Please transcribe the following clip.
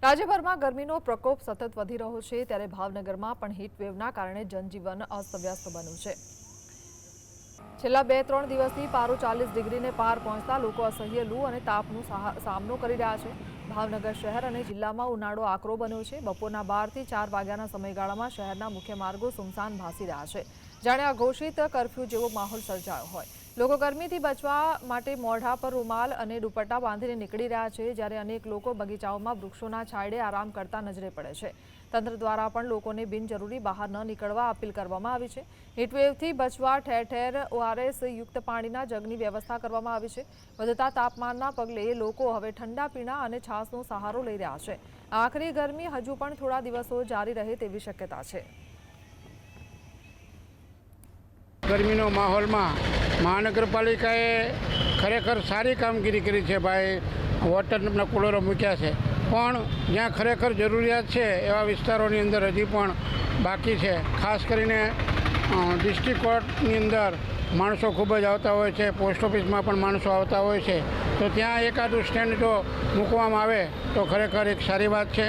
રાજ્યભરમાં ગરમીનો પ્રકોપ સતત વધી રહ્યો છે, ત્યારે ભાવનગરમાં પણ હીટવેવના કારણે જનજીવન અસ્તવ્યસ્ત બન્યું છે। છેલ્લા 2-3 દિવસથી પારો 40 ડિગ્રીને પાર પહોંચતા લોકો અસહ્ય લૂ અને તાપનો સામનો કરી રહ્યા છે। ભાવનગર શહેર અને જિલ્લામાં ઉનાળો આકરો બન્યો છે। બપોરના 12 થી 4 વાગ્યાના સમયગાળામાં શહેરના મુખ્ય માર્ગો સુમસાન ભાસી રહ્યા છે, જાણે અઘોષિત કર્ફ્યુ જેવો માહોલ સર્જાયો હોય। લોકો ગરમીથી બચવા માટે મોઢા પર રૂમાલ અને દુપટ્ટા બાંધીને નીકળી રહ્યા છે, જ્યારે અનેક લોકો બગીચાઓમાં વૃક્ષોના છાંયડે આરામ કરતા નજરે પડે છે। તંત્ર દ્વારા પણ લોકોને બિનજરૂરી બહાર ન નીકળવા અપીલ કરવામાં આવી છે। હીટવેવથી બચવા ઠેર ઠેર ORS યુક્ત પાણીના જગની વ્યવસ્થા કરવામાં આવી છે। વધતા તાપમાનના પગલે લોકો હવે ઠંડા પીણા અને છાશનો સહારો લઈ રહ્યા છે। આખરી ગરમી હજુ પણ થોડા દિવસો જારી રહે તેવી શક્યતા છે। ગરમીનો માહોલમાં મહાનગરપાલિકાએ ખરેખર સારી કામગીરી કરી છે ભાઈ। વોટરના કુલરો મૂક્યા છે, પણ જ્યાં ખરેખર જરૂરિયાત છે એવા વિસ્તારોની અંદર હજી પણ બાકી છે। ખાસ કરીને ડિસ્ટ્રિક્ટ કોર્ટની અંદર માણસો ખૂબ જ આવતા હોય છે, પોસ્ટ ઓફિસમાં પણ માણસો આવતા હોય છે, તો ત્યાં એકાદું સ્ટેન્ડ જો મૂકવામાં આવે તો ખરેખર એક સારી વાત છે।